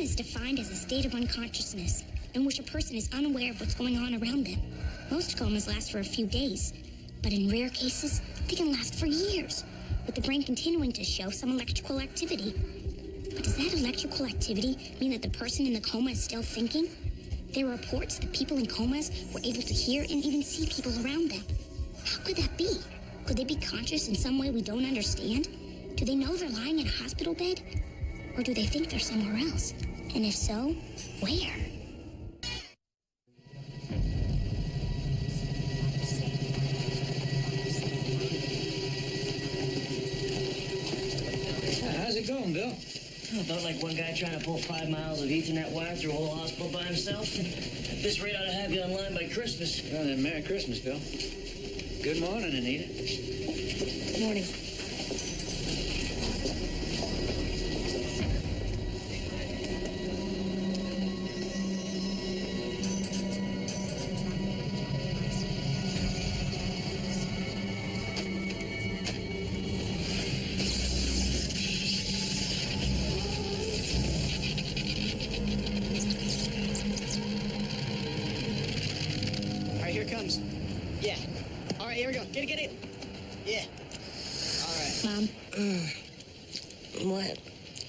is defined as a state of unconsciousness in which a person is unaware of what's going on around them. Most comas last for a few days, but in rare cases, they can last for years, with the brain continuing to show some electrical activity. But does that electrical activity mean that the person in the coma is still thinking? There are reports that people in comas were able to hear and even see people around them. How could that be? Could they be conscious in some way we don't understand? Do they know they're lying in a hospital bed? Or do they think they're somewhere else? And if so, where? How's it going, Bill? About like one guy trying to pull 5 miles of Ethernet wire through a whole hospital by himself. At this rate, ought to have you online by Christmas. Well, then, Merry Christmas, Bill. Good morning, Anita. Good morning. Yeah. All right, here we go. Get it. Yeah. All right. Mom, What?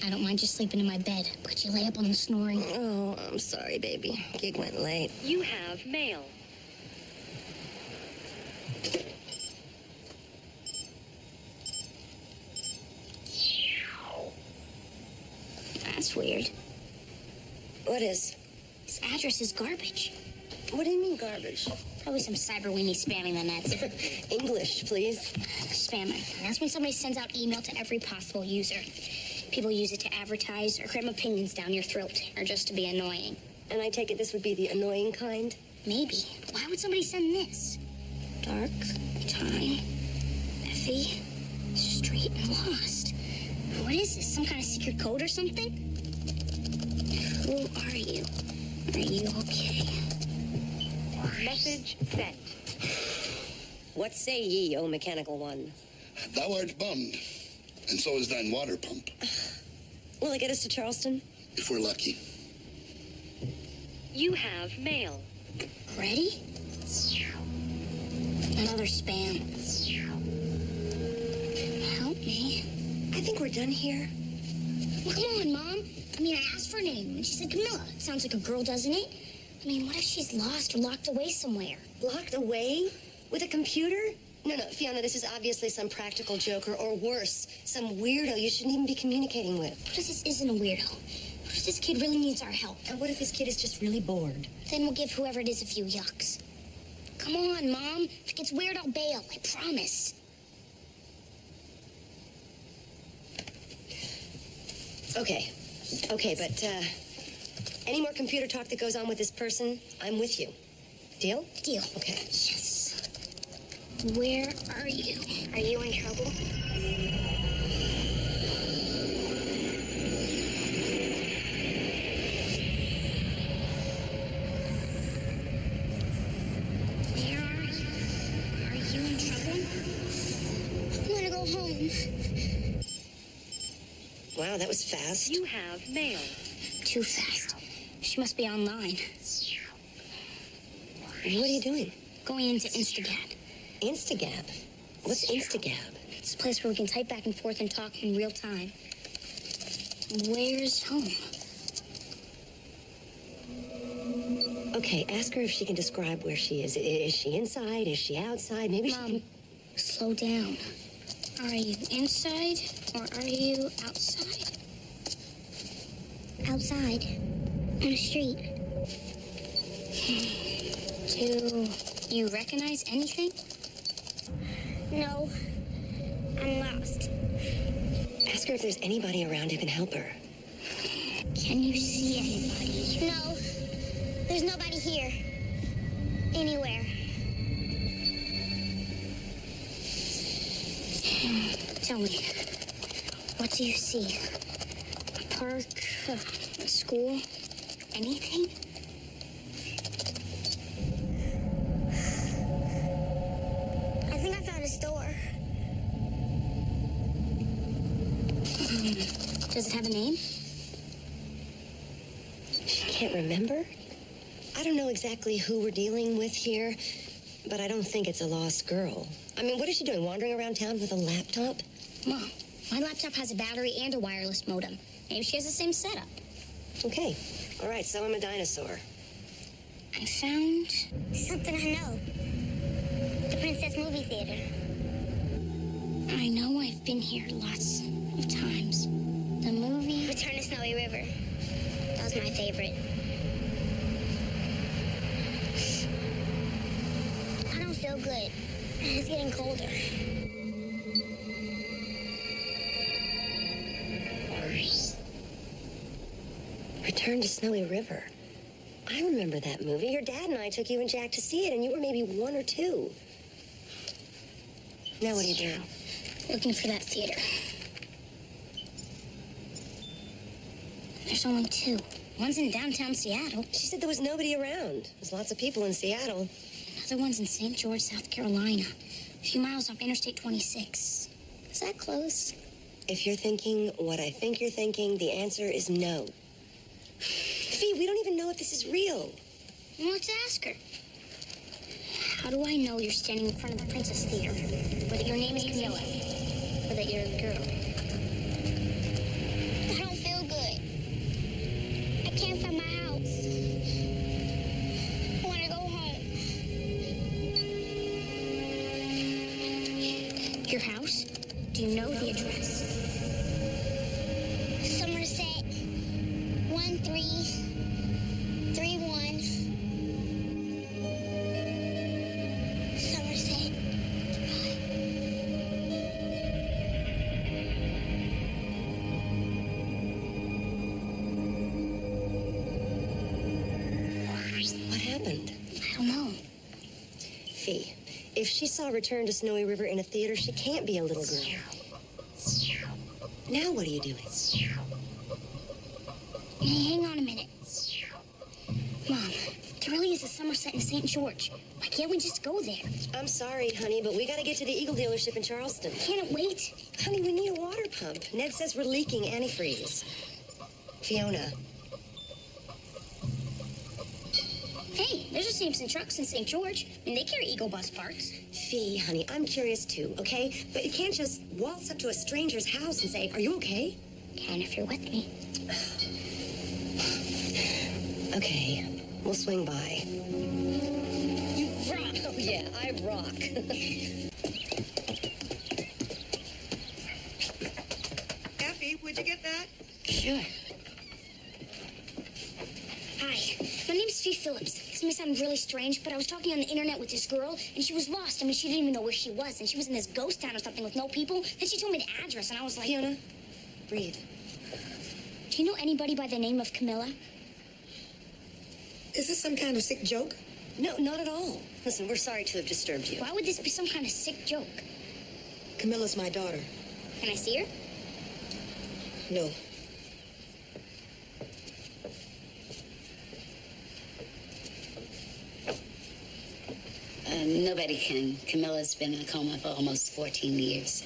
I don't mind you sleeping in my bed, but you lay up on the snoring. Oh, I'm sorry, baby. Gig went late. You have mail. That's weird. What is? This address is garbage. What do you mean garbage? Probably some cyber weenie spamming the nets. English, please. Spamming. That's when somebody sends out email to every possible user. People use it to advertise or cram opinions down your throat, or just to be annoying. And I take it this would be the annoying kind? Maybe. Why would somebody send this? Dark, time, Effie, street, and lost. What is this? Some kind of secret code or something? Who are you? Are you okay? Message sent. What say ye, O mechanical one? Thou art bummed, and so is thine water pump, Will it get us to Charleston? if we're lucky. You have mail. Ready? Another spam. Help me. I think we're done here. Well, come on, Mom. I mean, I asked for her name, and she said Camilla. Sounds like a girl, doesn't it? I mean, what if she's lost or locked away somewhere? Locked away? With a computer? No, Fiona, this is obviously some practical joker, or worse, some weirdo you shouldn't even be communicating with. What if this isn't a weirdo? What if this kid really needs our help? And what if this kid is just really bored? Then we'll give whoever it is a few yucks. Come on, Mom. If it gets weird, I'll bail. I promise. Okay, but, any more computer talk that goes on with this person, I'm with you. Deal? Deal. Okay. Yes. Where are you? Are you in trouble? Where are you? Are you in trouble? I'm gonna go home. Wow, that was fast. You have mail. Too fast. She must be online. What are you doing? Going into Instagab. Instagab? What's Instagab? It's a place where we can type back and forth and talk in real time. Where's home? Okay, ask her if she can describe where she is. Is she inside? Is she outside? Maybe she Mom, can... slow down. Are you inside or are you outside? Outside. On the street. Do you recognize anything? No. I'm lost. Ask her if there's anybody around who can help her. Can you see anybody? No, there's nobody here. Anywhere. Tell me, what do you see? A park? A school? Anything? I think I found a store. Does it have a name? can't remember? I don't know exactly who we're dealing with here, but I don't think it's a lost girl. I mean, what is she doing, wandering around town with a laptop? Mom, my laptop has a battery and a wireless modem. Maybe she has the same setup. Okay. All right, so I'm a dinosaur. I found... Something I know. The Princess Movie Theater. I know I've been here lots of times. The movie... Return to Snowy River. That was my favorite. I don't feel good. It's getting colder. Return to Snowy River. I remember that movie. Your dad and I took you and Jack to see it, and you were maybe 1 or 2. Now what are you doing? Looking for that theater. There's only 2. One's in downtown Seattle. She said there was nobody around. There's lots of people in Seattle. Another one's in St. George, South Carolina. A few miles off Interstate 26. Is that close? If you're thinking what I think you're thinking, the answer is no. Fee, we don't even know if this is real. Well, let's ask her. How do I know you're standing in front of the Princess Theater? Or that your name is Camilla? Or that you're the girl? I don't feel good. I can't find my house. I want to go home. Your house? Do you know the address? Somerset 1331. Somerset Drive. What happened? I don't know. Fee, if she saw Return to Snowy River in a theater, she can't be a little girl. Now what are you doing? Hey, hang on a minute. Mom, there really is a Somerset in St. George. Why can't we just go there? I'm sorry, honey, but we gotta get to the Eagle dealership in Charleston. Can't it wait? Honey, we need a water pump. Ned says we're leaking antifreeze. Fiona. Hey, there's a Sampson Trucks in St. George, and they carry Eagle bus parts. Fee, honey, I'm curious too, okay? But you can't just waltz up to a stranger's house and say, "Are you okay?" Can if you're with me. Okay, we'll swing by. You rock! Oh, yeah, I rock. Effie, would you get that? Sure. Hi, my name's Fee Phillips. This may sound really strange, but I was talking on the internet with this girl, and she was lost. I mean, she didn't even know where she was, and she was in this ghost town or something with no people. Then she told me the address, and I was like... Fiona, breathe. Do you know anybody by the name of Camilla? Is this some kind of sick joke? No, not at all. Listen, we're sorry to have disturbed you. Why would this be some kind of sick joke? Camilla's my daughter. Can I see her? No. Nobody can. Camilla's been in a coma for almost 14 years.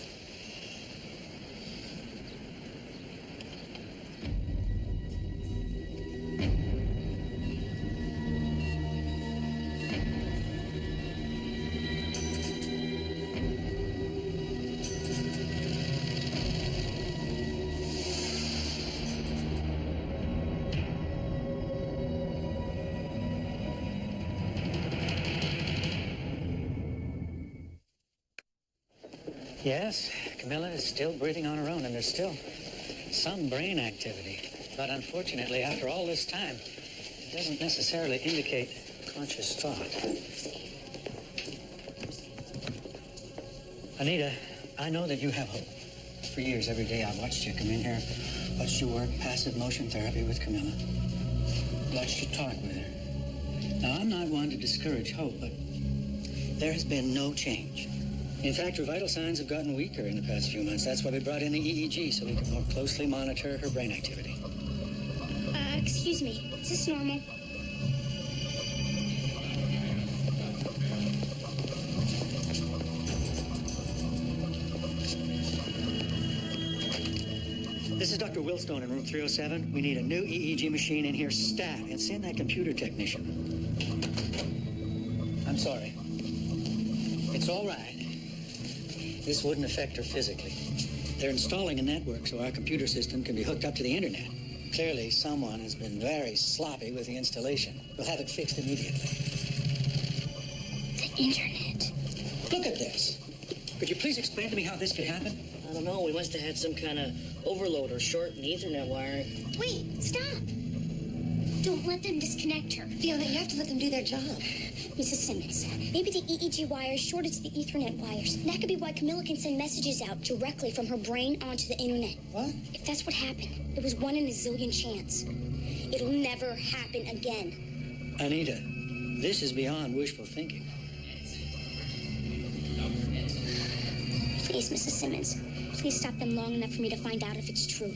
Yes, Camilla is still breathing on her own, and there's still some brain activity. But unfortunately, after all this time, it doesn't necessarily indicate conscious thought. Anita, I know that you have hope. For years, every day, I've watched you come in here, watched you work passive motion therapy with Camilla, watched you talk with her. Now, I'm not one to discourage hope, but there has been no change. In fact, her vital signs have gotten weaker in the past few months. That's why we brought in the EEG, so we can more closely monitor her brain activity. Excuse me. Is this normal? This is Dr. Wilstone in room 307. We need a new EEG machine in here stat, and send that computer technician. I'm sorry. It's all right. This wouldn't affect her physically. They're installing a network so our computer system can be hooked up to the internet. Clearly, someone has been very sloppy with the installation. We'll have it fixed immediately. The internet. Look at this. Could you please explain to me how this could happen? I don't know. We must have had some kind of overload or short in the Ethernet wire. Wait, stop. Don't let them disconnect her. Fiona, you have to let them do their job. Mrs. Simmons, maybe the EEG wires shorted to the Ethernet wires. That could be why Camilla can send messages out directly from her brain onto the internet. What? If that's what happened, it was 1 in a zillion chance. It'll never happen again. Anita, this is beyond wishful thinking. Please, Mrs. Simmons, please stop them long enough for me to find out if it's true.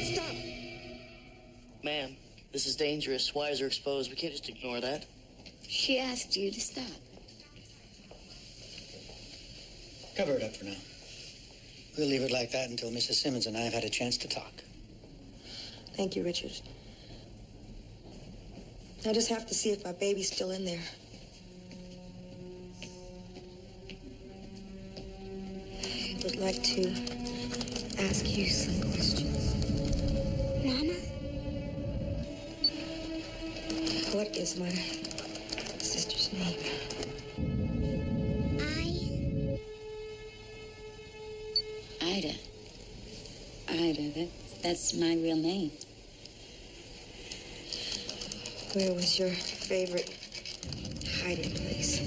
Stop. Ma'am, this is dangerous. Wires are exposed. We can't just ignore that. She asked you to stop. Cover it up for now. We'll leave it like that until Mrs. Simmons and I have had a chance to talk. Thank you, Richard. I just have to see if my baby's still in there. I would like to ask you some questions. Mama? What is my sister's name? Ida. Ida, that's my real name. Where was your favorite hiding place?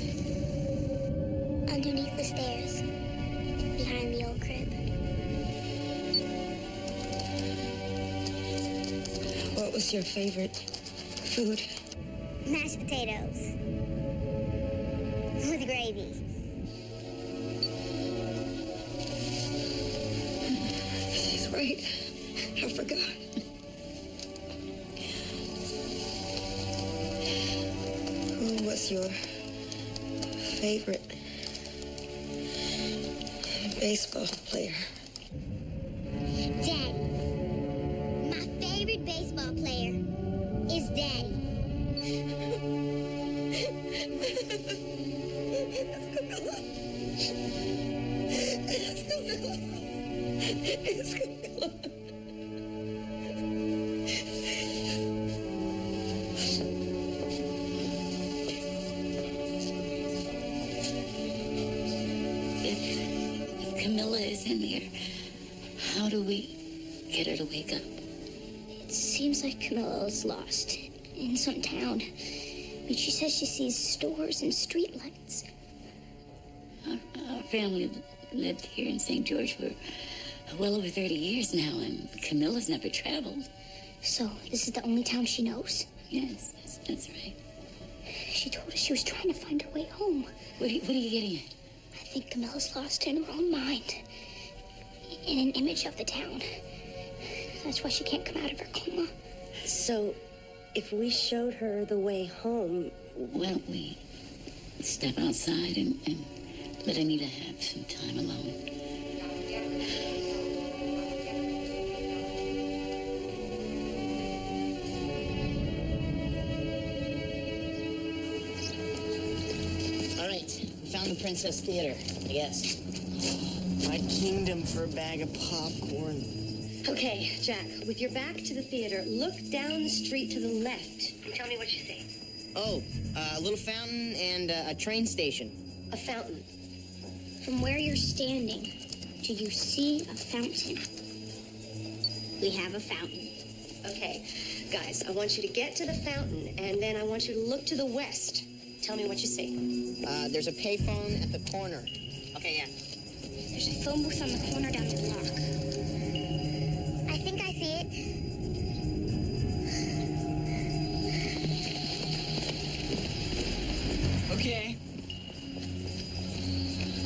Underneath the stairs, behind the old crib. What was your favorite food? Mashed potatoes. With gravy. She's right. I forgot. Who was your favorite baseball player? Daddy. My favorite baseball player is Daddy. It's Camilla. If Camilla is in there, how do we get her to wake up? It seems like Camilla is lost in some town. But she says she sees stores and streetlights. Our family lived here in St. George for well over 30 years now, and Camilla's never traveled. So this is the only town she knows? Yes, that's right. She told us she was trying to find her way home. What are you getting at? I think Camilla's lost in her own mind. In an image of the town. That's why she can't come out of her coma. So, if we showed her the way home... Well, we step outside and let Anita have some time alone. All right, we found the Princess Theater, I guess. My kingdom for a bag of popcorn. Okay, Jack, with your back to the theater, look down the street to the left. Tell me what you see. Oh, a little fountain and a train station. A fountain. From where you're standing, do you see a fountain? We have a fountain. Okay, guys, I want you to get to the fountain, and then I want you to look to the west. Tell me what you see. There's a payphone at the corner. Okay, yeah. There's a phone booth on the corner down the block. I think I see it. Okay.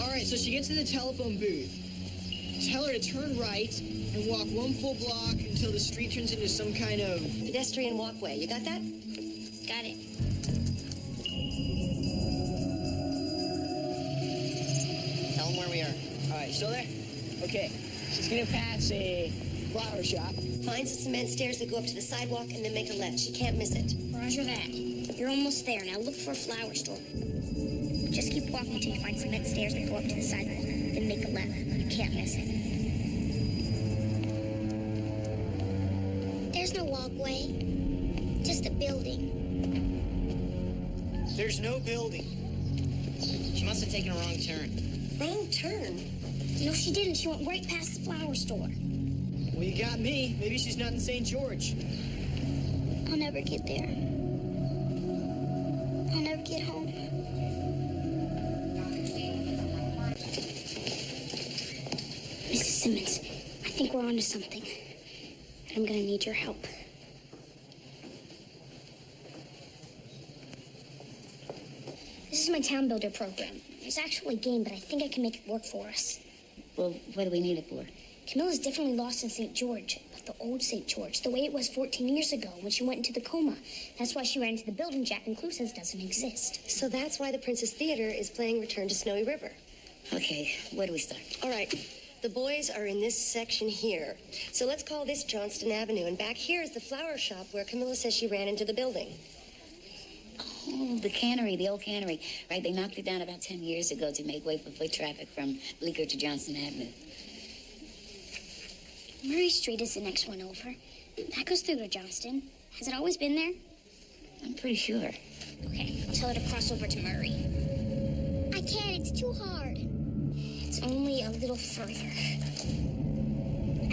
All right, so she gets to the telephone booth. Tell her to turn right and walk 1 full block until the street turns into some kind of... Pedestrian walkway. You got that? Got it. right, you still there? Okay. She's gonna pass a flower shop. Finds the cement stairs that go up to the sidewalk and then make a left. She can't miss it. Roger that. You're almost there. Now look for a flower store. Just keep walking until you find cement stairs that go up to the sidewalk. Then make a left. You can't miss it. There's no walkway. Just a building. There's no building. She must have taken a wrong turn. Wrong turn? No, she didn't. She went right past the flower store. Well, you got me. Maybe she's not in St. George. I'll never get there. I'll never get home. Mrs. Simmons, I think we're onto something. And I'm gonna need your help. This is my town builder program. It's actually a game, but I think I can make it work for us. Well, what do we need it for? Camilla's definitely lost in St. George, but the old St. George, the way it was 14 years ago when she went into the coma. That's why she ran into the building Jack and Clue says doesn't exist. So that's why the Princess Theater is playing Return to Snowy River. Okay, where do we start? All right. The boys are in this section here. So let's call this Johnston Avenue. And back here is the flower shop where Camilla says she ran into the building. Oh, the cannery, the old cannery. Right, they knocked it down about 10 years ago to make way for foot traffic from Bleecker to Johnston Avenue. Murray Street is the next one over. That goes through to Johnston. Has it always been there? I'm pretty sure. Okay, I'll tell her to cross over to Murray. I can't, it's too hard. It's only a little further.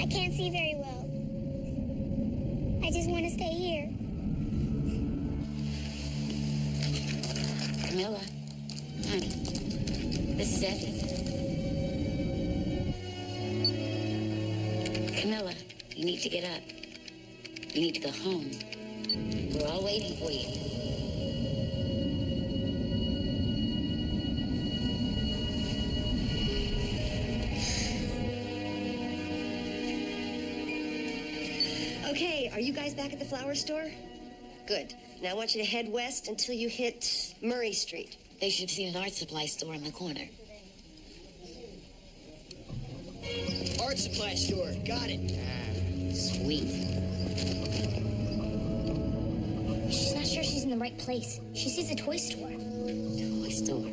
I can't see very well. I just want to stay here. Camilla, honey, this is Effie. Camilla, you need to get up. You need to go home. We're all waiting for you. Okay, are you guys back at the flower store? Good. Now I want you to head west until you hit Murray Street. They should see an art supply store on the corner. Art supply store. Got it. Sweet. She's not sure she's in the right place. She sees a toy store. Toy store.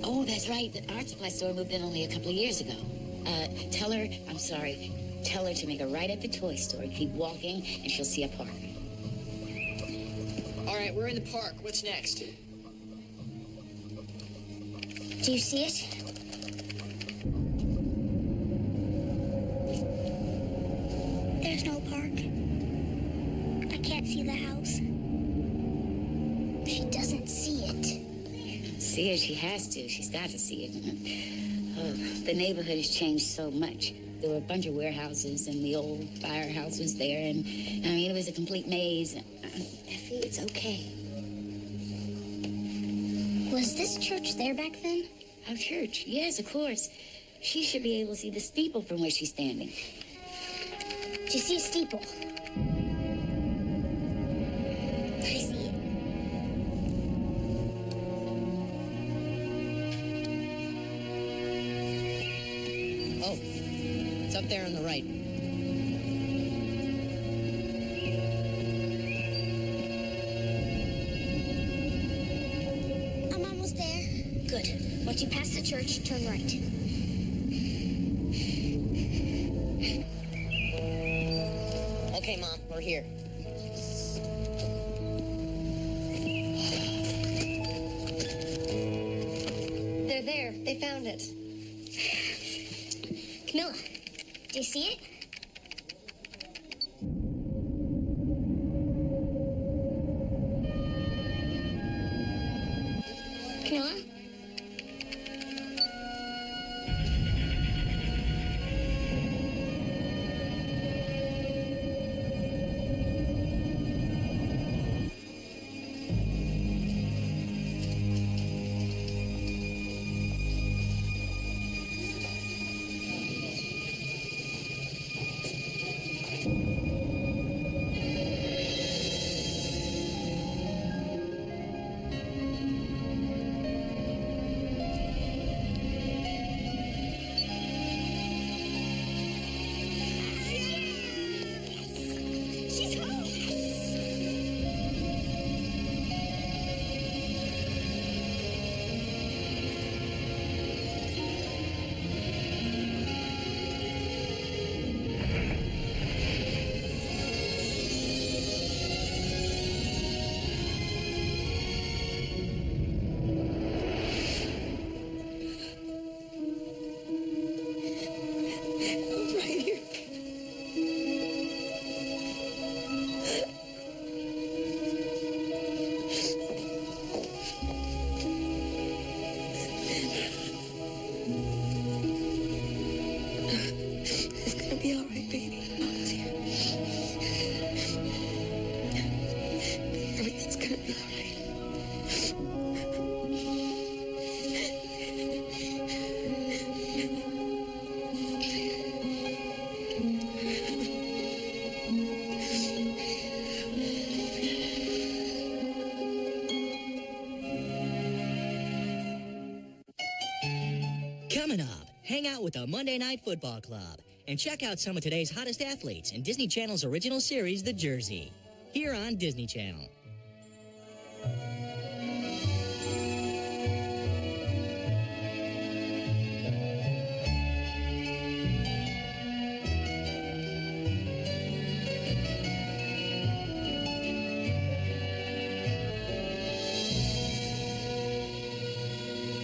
Oh, that's right. The art supply store moved in only a couple of years ago. Tell her, I'm sorry, tell her to make a right at the toy store. Keep walking, and she'll see a park. All right, we're in the park. What's next? Do you see it? There's no park. I can't see the house. She doesn't see it. See it, she has to. She's got to see it. Oh, the neighborhood has changed so much. There were a bunch of warehouses, and the old firehouse was there, and I mean, it was a complete maze. Effie, it's okay. Was this church there back then? Our church? Yes, of course. She should be able to see the steeple from where she's standing. Do you see a steeple? I see it. Oh, it's up there on the right. I'm almost there. Good. Once you pass the church, turn right. Okay, Mom, we're here. They're there. They found it. Camilla, do you see it? Camilla? with the Monday Night Football Club and check out some of today's hottest athletes in Disney Channel's original series, The Jersey, here on Disney Channel.